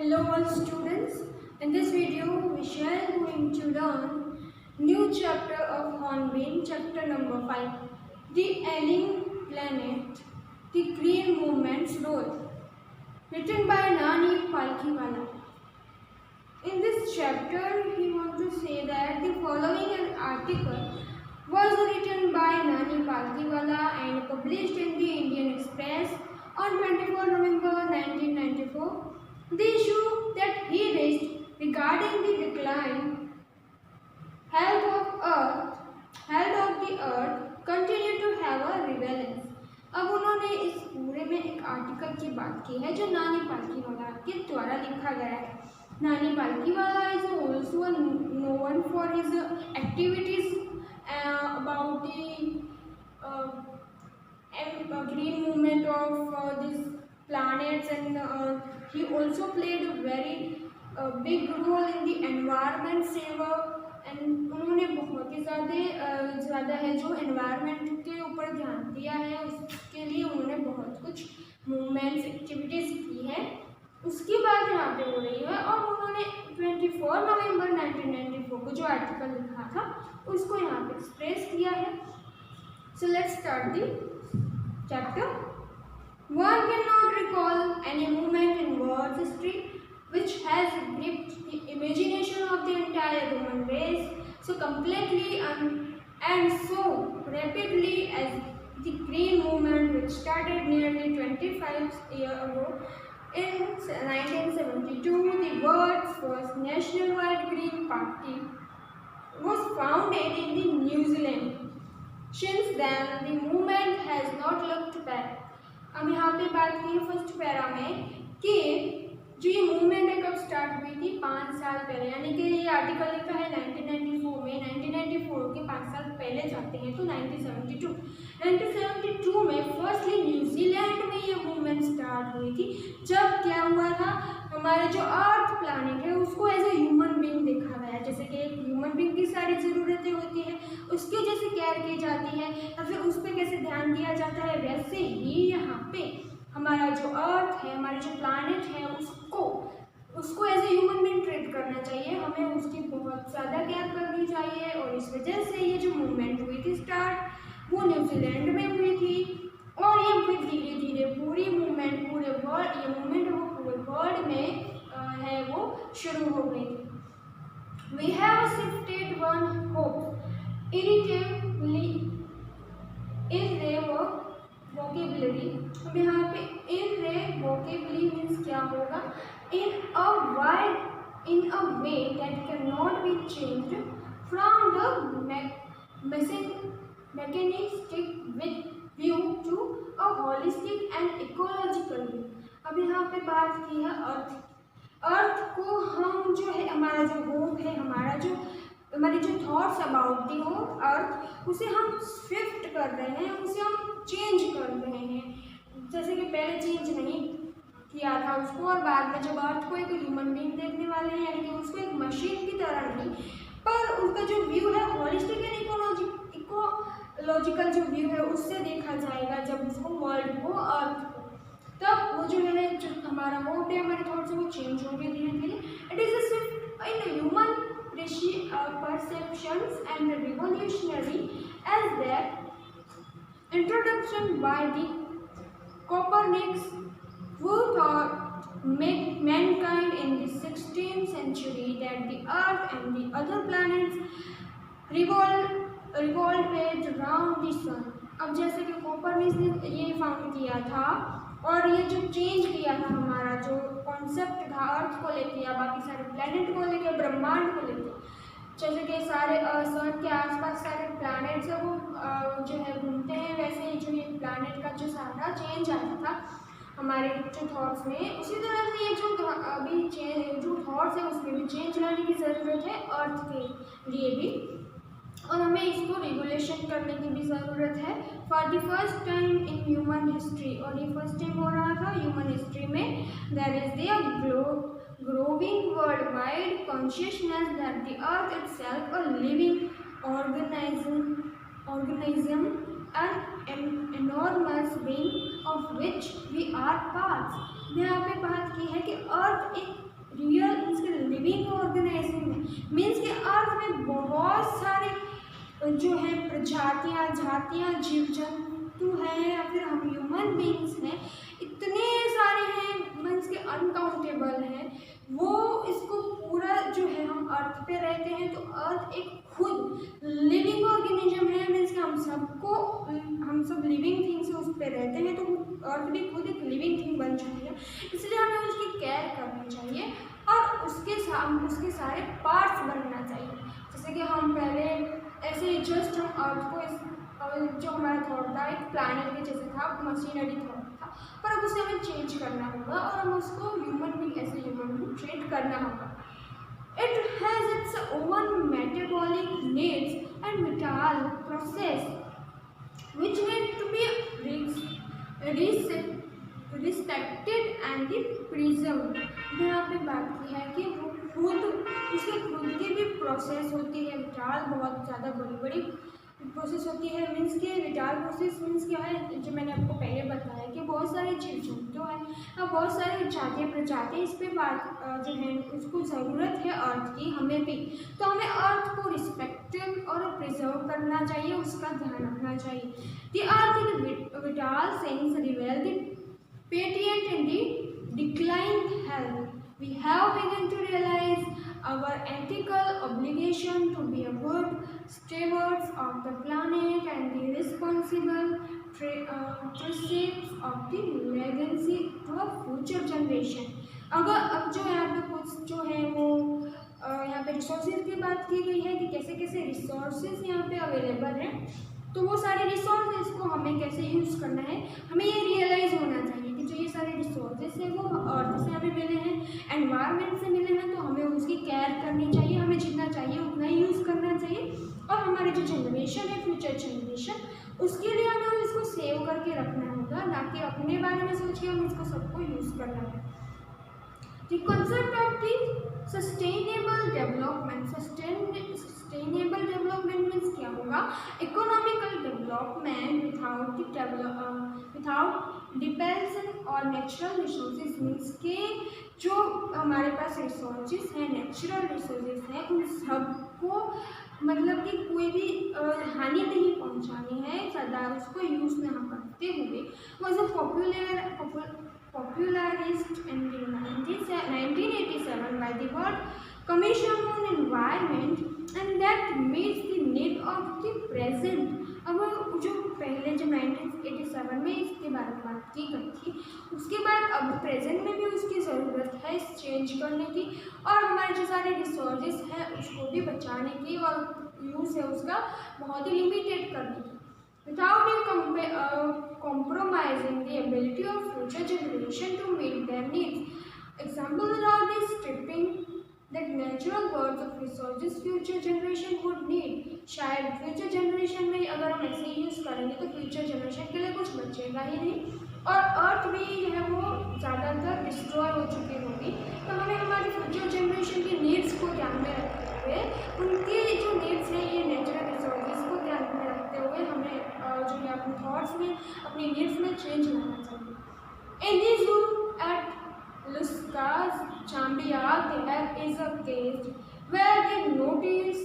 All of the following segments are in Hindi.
Hello all students. In this video we shall going to learn new chapter of Hornbill, chapter number 5, The Alien Planet, The Green Movement's Role, written by Nani Palkhiwala. In this chapter he wants to say that the following article was written by Nani Palkhiwala and published in the Indian Express on 24 November 1994. The issue that he raised regarding the decline health of the earth continue to have a relevance. अब उन्होंने इस पूरे में एक आर्टिकल की बात की है जो नानी पालकीवाला के द्वारा लिखा गया है. नानी Palkhivala is also known for his activities about the green movement of these planets, and he also played a very big role in the environment saver. And उन्होंने बहुत ही ज़्यादा है जो एनवायरनमेंट के ऊपर ध्यान दिया है, उसके लिए उन्होंने बहुत कुछ मूवमेंट्स एक्टिविटीज़ की है. उसकी बात यहाँ पे हो रही है और उन्होंने 24 नवंबर 1994 को जो आर्टिकल लिखा था उसको यहाँ पे एक्सप्रेस किया है. So let's start the chapter. One cannot recall any movement in world history which has gripped the imagination of the entire human race so completely and so rapidly as the green movement, which started nearly 25 years ago. In 1972, the world's first nationwide Green Party was founded in the New Zealand. Since then, the movement has not looked back. अब यहाँ पे बात की है फर्स्ट पैरा में कि जो ये मूवमेंट है कब स्टार्ट हुई थी, 5 साल पहले. यानी कि ये आर्टिकल लिखा है 1994 में. 1994 के 5 साल पहले जाते हैं तो 1972 में फर्स्टली न्यूजीलैंड में ये मूवमेंट स्टार्ट हुई थी. जब क्या हुआ था, हमारे जो अर्थ प्लानिट है उसको एज ए ह्यूमन बीइंग देखा गया. जैसे कि एक ह्यूमन बीइंग की सारी ज़रूरतें होती है, उसकी जैसे केयर की जाती है या फिर उस पर कैसे ध्यान दिया जाता है, वैसे ही यहाँ पे हमारा जो अर्थ है, हमारा जो प्लानिट है, उसको as a human being treat करना चाहिए. हमें उसकी बहुत ज़्यादा केयर करनी चाहिए. और इस वजह से ये जो मूवमेंट हुई थी स्टार्ट वो न्यूजीलैंड में हुई थी और ये फिर धीरे धीरे पूरी मूवमेंट पूरे वर्ल्ड ये मूवमेंट वो पूरे वर्ल्ड में है वो शुरू हो गई थी. We have shifted one hope irritably vocabulary. अब यहाँ पे इररेवोकेबली मीन्स क्या होगा, in a way that cannot be changed from the mechanistic view to a holistic and ecological view. अब यहाँ पे बात की है अर्थ को हम जो है हमारा जो होप है, हमारी जो थॉट्स अबाउट दी हो अर्थ, उसे हम शिफ्ट कर रहे हैं, उसे हम चेंज कर रहे हैं. जैसे कि पहले चेंज नहीं किया था उसको और बाद में जब अर्थ को एक ह्यूमन बीइंग देखने वाले हैं, यानी कि उसको एक मशीन की तरह नहीं, पर उसका जो व्यू है हॉलिस्टिक एंड इकोलॉजिकल जो व्यू है उससे देखा जाएगा. जब उसको वर्ल्ड को अर्थ को, तब वो जो है जो हमारा होप है, हमारे थॉट्स वो चेंज होंगे धीरे धीरे. It is a shift in human perceptions and revolutionary as that introduction by the Copernicus, who taught mankind in the 16th century that the Earth and the other planets revolved around the sun. अब जैसे कि कोपरनिकस ने ये फाउंड किया था और ये जो चेंज किया था हमारा जो कॉन्सेप्ट था अर्थ को लेके या बाकी सारे प्लैनेट को लेके, ब्रह्मांड को लेके, जैसे कि सारे सन के आसपास सारे प्लैनेट्स है वो जो है घूमते हैं, वैसे ही जो ये प्लैनेट का जो सारा चेंज आया था हमारे जो थॉट्स में, उसी तरह से ये जो अभी जो थॉट्स है उसमें भी चेंज लाने की ज़रूरत है अर्थ के लिए भी, और हमें इसको रेगुलेशन करने की भी ज़रूरत है. For the first time in human history, और ये फर्स्ट टाइम हो रहा था ह्यूमन हिस्ट्री में, there is the growing worldwide consciousness that the earth itself a living organism an enormous being of which we are parts. यहाँ पे बात की है कि अर्थ एक लिविंग ऑर्गेनिज्म है। मीन्स कि अर्थ में बहुत सारे जो है प्रजातियाँ, जातियाँ, जीव जंतु हैं या फिर हम ह्यूमन बींग्स हैं, इतने सारे हैं, मीन्स के अनकाउंटेबल हैं। वो इसको पूरा जो है हम अर्थ पे रहते हैं, तो अर्थ एक खुद लिविंग ऑर्गेनिज्म है। मीन्स कि हम सब लिविंग थिंग्स उस पर रहते हैं, तो अर्थ भी खुद एक लिविंग थिंग बन चुकी है। इसलिए हमें उसकी केयर करनी चाहिए और उसके सारे पार्ट्स बनना चाहिए। जैसे कि हम पहले ऐसे जस्ट हम अर्थ को जो हमारा थॉट था एक प्लानट के जैसे था, मशीनरी थॉट था, पर अब उसे हमें चेंज करना होगा और हम उसको ह्यूमन बीइंग ऐसे ह्यूमन बीइंग ट्रीट करना होगा। It has its own metabolic needs and vital process which need to be respected and preserved। यहाँ पे बात की है कि वो उसके खुद की भी प्रोसेस होती है, विटाल बहुत ज़्यादा बड़ी बड़ी प्रोसेस होती है। मीन्स के विटाल प्रोसेस मीन्स क्या है, जो मैंने आपको पहले बताया कि बहुत सारे जीव जंतु हैं और बहुत सारे जातीय प्रजाति, इस पर बात जो है उसको ज़रूरत है अर्थ की, हमें भी। तो हमें अर्थ को रिस्पेक्ट और प्रिजर्व करना चाहिए, उसका ध्यान रखना चाहिए। The earth in vital sense reveal the patient in the declined health. We have begun to realize our ethical obligation to be a good stewards of the planet and the responsible stewards of the legacy to a future generation। अब जो यहाँ पे कुछ जो है वो यहाँ पे रिसोर्सेज की बात की गई है कि कैसे कैसे रिसोर्सेज यहाँ पे अवेलेबल हैं, तो वो सारे रिसोर्सेज को हमें कैसे यूज़ करना है, हमें ये रियलाइज़ होना चाहिए कि जो ये सारे रिसोर्सेज हैं वो अर्थ से हमें मिले हैं, एनवायरनमेंट से मिले हैं, तो हमें उसकी केयर करनी चाहिए, हमें जितना चाहिए उतना ही यूज़ करना चाहिए। और हमारी जो जनरेशन है, फ्यूचर जनरेशन, उसके लिए हमें इसको सेव करके रखना होगा, ना कि अपने बारे में सोच के हम इसको सबको यूज़ करना है। The concept of the sustainable development means क्या होगा, economical development without dependence on natural resources। means के जो हमारे पास resources हैं, natural resources हैं, उन सबको मतलब कि कोई भी हानि नहीं पहुंचानी है, सदा उसको यूज़ न करते हुए was a popularized in 1987 by the World Commission on Environment and that meets the need of the present। अब जो पहले जब 1987 में इसके बारे में बात की गई थी, उसके बाद अब प्रेजेंट में भी उसकी ज़रूरत है इस चेंज करने की, और हमारे जो सारे रिसोर्सेज हैं उसको भी बचाने की और यूज़ है उसका बहुत ही लिमिटेड करने की, without compromising the ability of future generation to meet their needs। Examples are the stripping that natural worth of resources future generation would need। शायद फ्यूचर जनरेशन में अगर हम ऐसे ही यूज़ करेंगे तो फ्यूचर जनरेशन के लिए कुछ बचेगा ही नहीं, और अर्थ भी जो है वो ज़्यादातर डिस्ट्रॉय हो चुकी होगी। तो हमें हमारी फ्यूचर जनरेशन की नीड्स को ध्यान में रखते हुए, उनकी जो नीड्स हैं ये नेचुरल रिसोर्सेज को ध्यान में रखते हुए हमें जो है अपने थॉट्स में, अपनी नीड्स में चेंज लाना चाहिए। In the zoo at Luscas, Zambia, there is a cage where they notice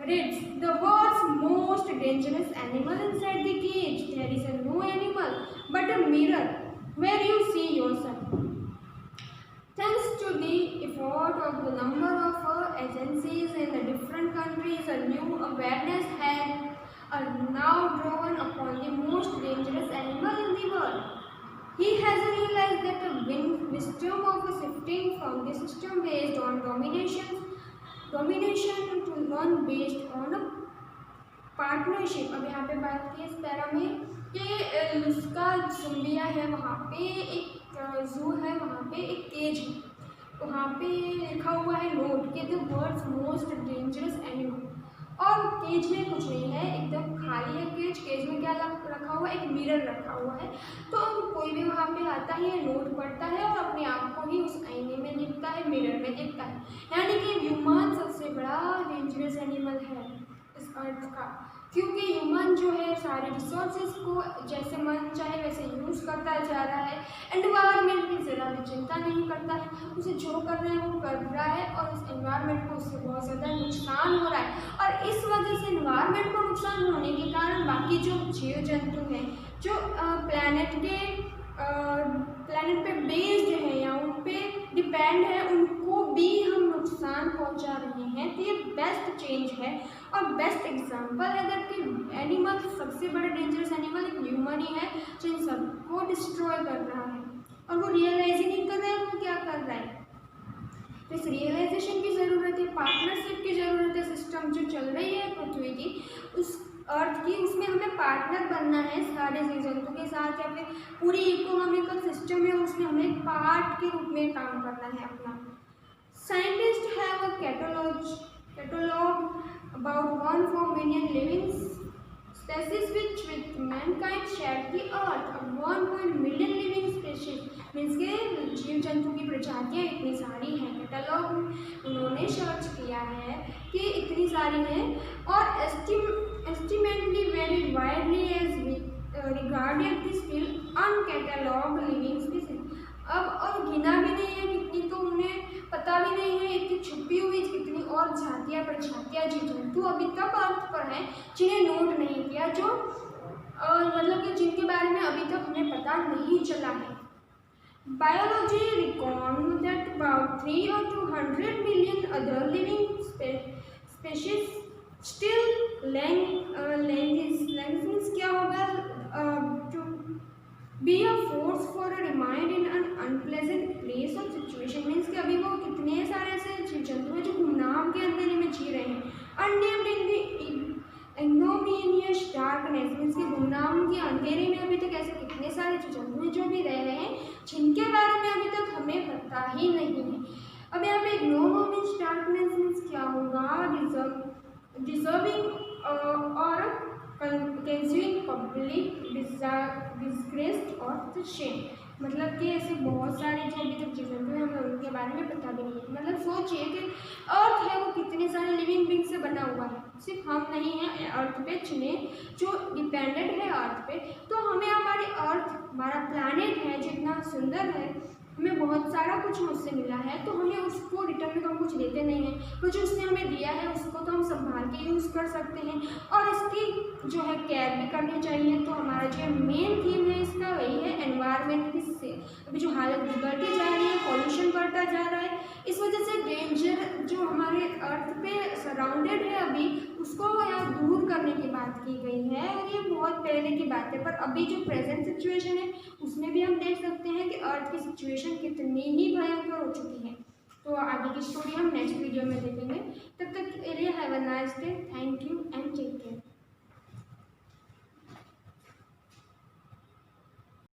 reads the world's most dangerous animal inside the cage. There is no animal but a mirror where you see yourself। Thanks to the effort of the number of agencies in the different countries, a new awareness has now drawn upon the most dangerous animal in the world। He has realized that the wisdom of shifting from the system based on domination to one based on a partnership। अब यहाँ पे बात की इस पैरा में कि लुस्का ज़ाम्बिया है, वहाँ पे एक जू है, वहाँ पे एक केज है, वहाँ पे लिखा हुआ है नोट कि the world's most dangerous animal, और केज में कुछ नहीं है, एकदम खाली है केज। केज में क्या रखा हुआ है, एक मिरर रखा हुआ है। तो कोई भी वहाँ पे आता है, नोट पढ़ता है और अपने आप को ही उस आईने में दिखता है, मिरर में दिखता है। यानी कि ह्यूमन सबसे बड़ा डेंजरस एनिमल है इस अर्थ का। क्योंकि ह्यूमन जो है सारे रिसोर्सेज को जैसे मन चाहे वैसे यूज़ करता जा रहा है, एनवायरनमेंट की ज़रा भी चिंता नहीं करता है, उसे जो करना है वो कर रहा है और इस एनवायरनमेंट को उससे बहुत ज़्यादा नुकसान हो रहा है। और इस वजह से एनवायरनमेंट को नुकसान होने के कारण बाकी जो जीव जंतु हैं जो प्लैनेट पे बेस्ड है या उन पे डिपेंड है, उनको भी हम नुकसान पहुंचा रहे हैं। तो ये बेस्ट चेंज है और बेस्ट एग्जांपल है दैट कि एनिमल, सबसे बड़ा डेंजरस एनिमल एक ह्यूमन ही है जो इन सबको डिस्ट्रॉय कर रहा है और वो रियलाइज ही नहीं कर रहा है वो क्या कर रहा है। तो इस रियलाइजेशन की ज़रूरत है, पार्टनरशिप की ज़रूरत है। सिस्टम जो चल रही है पृथ्वी की, उस अर्थ की, उसमें हमें पार्टनर बनना है सारे जीव जंतु के साथ, या फिर पूरी इकोनॉमिकल सिस्टम है उसमें हमें पार्ट के रूप में काम करना है अपना। Scientist have a catalogue about 1 million living species which with mankind shared the earth। अब 1 million living species मीन्स के जीव जंतु की प्रजातियाँ इतनी सारी हैं। कैटलॉग उन्होंने सर्च किया है कि इतनी सारी हैं और estimately very widely as regarded the still uncatalogued living species. अब और गिना भी नहीं है कितनी, तो उन्हें पता भी नहीं है इतनी छुपी हुई कितनी और जातियाँ प्रजातियाँ जीव जंतु अभी तक अर्थ पर हैं जिन्हें नोट नहीं किया, जो मतलब कि जिनके बारे में अभी तक हमें पता नहीं चला है। Biology reckons that about 300 or 200 million other living species still languish क्या होगा to be a force for a remain in an unpleasant place or situation। Means कि अभी वो कितने सारे ऐसे जीव जंतु हैं जो गुमनाम के अंधेरे में जी रहे हैं, unnamed in the ignominious darkness। Means कि गुमनाम के अंधेरे में अभी तक ऐसे कितने सारे जीव जंतु हैं जो भी रह रहे हैं जिनके बारे में अभी तक हमें पता ही नहीं है। अब यहाँ पे ignominious darkness मीन्स क्या होगा, डिजर्विंग और कंज्यूइंग पब्लिक डिस्ग्रेस और शेम। मतलब कि ऐसे बहुत सारे जो अभी तक जीव जंतु हैं हमें उनके बारे में पता भी नहीं है। मतलब सोचिए कि अर्थ है वो कितने सारे लिविंग बींग से बना हुआ है, सिर्फ हम नहीं हैं अर्थ पे जिन्हें जो डिपेंडेंट है अर्थ पे। तो हमें हमारे अर्थ, हमारा प्लैनेट है जितना सुंदर है, हमें बहुत सारा कुछ मुझसे मिला है, तो हमें उसको रिटर्न में हम कुछ देते नहीं हैं। तो जो उसने हमें दिया है उसको तो हम संभाल के यूज़ कर सकते हैं और इसकी जो है केयर भी करनी चाहिए। तो हमारा जो मेन थीम है इसका वही है एनवायरनमेंट की। से अभी जो हालत बिगड़ती जा रही है, पॉल्यूशन बढ़ता जा रहा है, इस वजह से डेंजर जो हमारे अर्थ पे सराउंडेड है अभी उसको यहाँ दूर करने की बात की गई है। और ये बहुत पहले की बात है, पर अभी जो प्रेजेंट सिचुएशन है उसमें भी हम देख सकते हैं कि अर्थ की सिचुएशन कितनी ही भयंकर हो चुकी है। तो आगे की स्टोरी हम नेक्स्ट वीडियो में देखेंगे। तब तक के लिए have a nice day, thank you and take care.